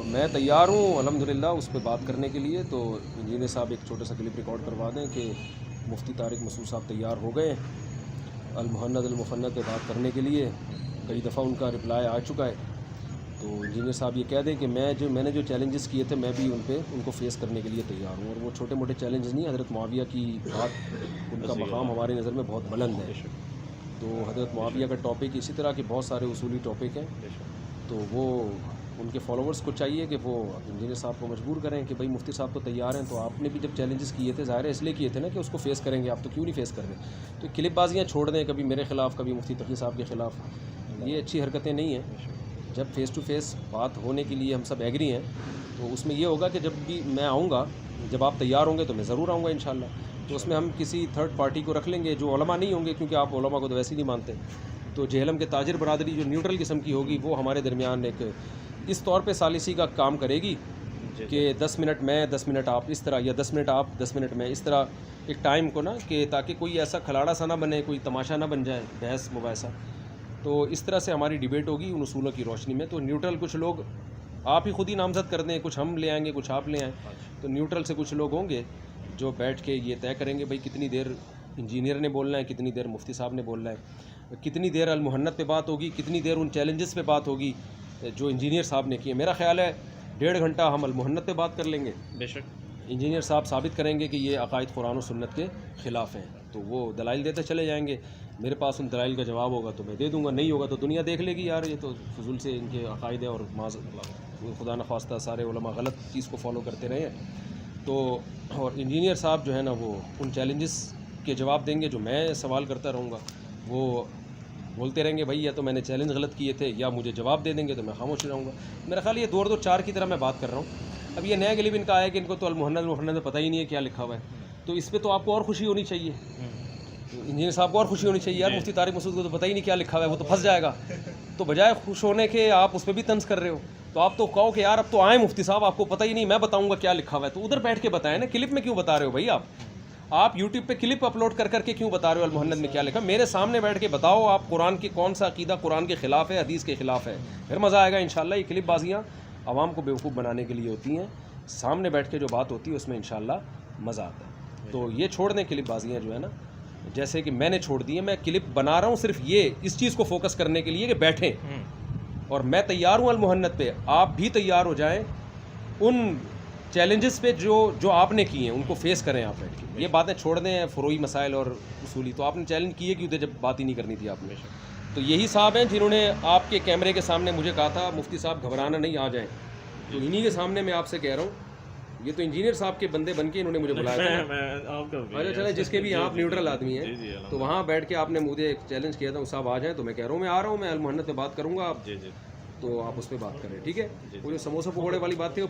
میں تیار ہوں الحمدللہ اس پہ بات کرنے کے لیے. تو انجینئر صاحب ایک چھوٹا سا کلپ ریکارڈ کروا دیں کہ مفتی طارق مسعود صاحب تیار ہو گئے المہند المفند پہ بات کرنے کے لیے. کئی دفعہ ان کا رپلائی آ چکا ہے. تو انجینئر صاحب یہ کہہ دیں کہ میں نے جو چیلنجز کیے تھے میں بھی ان کو فیس کرنے کے لیے تیار ہوں. اور وہ چھوٹے موٹے چیلنجز نہیں, حضرت معاویہ کی بات, ان کا مقام ہماری نظر میں بہت بلند ہے. تو حضرت معاویہ کا ٹاپک اسی طرح کے بہت سارے اصولی ٹاپک ہیں. تو وہ ان کے فالوورز کو چاہیے کہ وہ انجینئر صاحب کو مجبور کریں کہ بھائی مفتی صاحب تو تیار ہیں. تو آپ نے بھی جب چیلنجز کیے تھے ظاہر ہے اس لیے کیے تھے نا کہ اس کو فیس کریں گے, آپ تو کیوں نہیں فیس کر رہے. تو کلپ بازیاں چھوڑ دیں, کبھی میرے خلاف کبھی مفتی تقی صاحب کے خلاف. یہ اچھی حرکتیں نہیں ہیں. جب فیس ٹو فیس بات ہونے کے لیے ہم سب ایگری ہیں تو اس میں یہ ہوگا کہ جب بھی میں آؤں گا, جب آپ تیار ہوں گے تو میں ضرور آؤں گا انشاءاللہ. تو اس میں ہم کسی تھرڈ پارٹی کو رکھ لیں گے جو علماء نہیں ہوں گے, کیونکہ آپ علماء کو تو ویسے ہی نہیں مانتے. تو جہلم کے تاجر برادری جو نیوٹرل قسم کی ہوگی وہ ہمارے درمیان ایک اس طور پہ ثالثی کا کام کرے گی کہ 10 منٹ میں 10 منٹ آپ اس طرح, یا 10 منٹ آپ 10 منٹ میں اس طرح ایک ٹائم کو نا, کہ تاکہ کوئی ایسا کھلاڑا سا نہ بنے, کوئی تماشا نہ بن جائے بحث مباحثہ. تو اس طرح سے ہماری ڈیبیٹ ہوگی ان اصولوں کی روشنی میں. تو نیوٹرل کچھ لوگ آپ ہی خود ہی نامزد کر دیں, کچھ ہم لے آئیں گے, کچھ آپ لے آئیں. تو نیوٹرل سے کچھ لوگ ہوں گے جو بیٹھ کے یہ طے کریں گے بھائی کتنی دیر انجینئر نے بولنا ہے, کتنی دیر مفتی صاحب نے بولنا ہے, کتنی دیر المہند پہ بات ہوگی, کتنی دیر ان چیلنجز پہ بات ہوگی جو انجینئر صاحب نے کیے. میرا خیال ہے 1.5 گھنٹہ ہم المہند پہ بات کر لیں گے. بے شک انجینئر صاحب ثابت کریں گے کہ یہ عقائد قرآن و سنت کے خلاف ہیں. تو وہ دلائل دیتے چلے جائیں گے. میرے پاس ان دلائل کا جواب ہوگا تو میں دے دوں گا, نہیں ہوگا تو دنیا دیکھ لے گی یار یہ تو فضول سے ان کے عقائد ہیں, اور خدا نخواستہ سارے علماء غلط چیز کو فالو کرتے رہے ہیں. تو اور انجینئر صاحب جو ہے نا وہ ان چیلنجز کے جواب دیں گے جو میں سوال کرتا رہوں گا. وہ بولتے رہیں گے بھائی یا تو میں نے چیلنج غلط کیے تھے, یا مجھے جواب دے دیں گے تو میں خاموش رہوں گا. میرا خیال یہ 2-2-4 کی طرح میں بات کر رہا ہوں. اب یہ نیا کلپ ان کا آیا کہ ان کو تو المہند میں پتہ ہی نہیں ہے کیا لکھا ہوا ہے. تو اس پہ تو آپ کو اور خوشی ہونی چاہیے, انجینئر صاحب کو اور خوشی ہونی چاہیے. یار مفتی طارق مسعود کو تو پتہ ہی نہیں کیا لکھا ہوا ہے, وہ تو پھنس جائے گا. تو بجائے خوش ہونے کے آپ اس پہ بھی طنز کر رہے ہو. تو آپ تو کہو کہ یار اب تو آئیں مفتی صاحب, آپ کو پتہ ہی نہیں, میں بتاؤں گا کیا لکھا ہوا ہے. تو ادھر بیٹھ کے بتائیں نا, کلپ میں کیوں بتا رہے ہو بھائی. آپ یوٹیوب پہ کلپ اپلوڈ کر کے کیوں بتا رہے ہو المہند میں کیا لکھا. میرے سامنے بیٹھ کے بتاؤ آپ قرآن کی کون سا عقیدہ قرآن کے خلاف ہے, حدیث کے خلاف ہے, پھر مزہ آئے گا انشاءاللہ. یہ کلپ بازیاں عوام کو بیوقوف بنانے کے لیے ہوتی ہیں, سامنے بیٹھ کے جو بات ہوتی ہے اس میں انشاءاللہ مزہ آتا ہے. تو یہ چھوڑ دیں کلپ بازیاں جو ہے نا, جیسے کہ میں نے چھوڑ دی ہے. میں کلپ بنا رہا ہوں صرف یہ اس چیز کو فوکس کرنے کے لیے کہ بیٹھیں, اور میں تیار ہوں المہند پہ, آپ بھی تیار ہو جائیں. ان چیلنجز پہ جو آپ نے کیے ہیں ان کو فیس کریں آپ بیٹھ کے. یہ باتیں چھوڑ دیں فروئی مسائل اور اصولی. تو آپ نے چیلنج کیے کیوں تھے جب بات ہی نہیں کرنی تھی آپ نے. تو یہی صاحب ہیں جنہوں نے آپ کے کیمرے کے سامنے مجھے کہا تھا مفتی صاحب گھبرانا نہیں, آ جائیں. تو انہی کے سامنے میں آپ سے کہہ رہا ہوں, یہ تو انجینئر صاحب کے بندے بن کے انہوں نے مجھے بلایا تھا. چلیں جس کے بھی آپ نیوٹرل آدمی ہیں, تو وہاں بیٹھ کے آپ نے مجھے ایک چیلنج کیا تھا صاحب آ جائیں. تو میں کہہ رہا ہوں میں آ رہا ہوں, میں المہند پہ بات کروں گا, آپ تو آپ اس پہ بات کریں ٹھیک ہے. وہ جو سموسہ پکوڑے والی بات تھی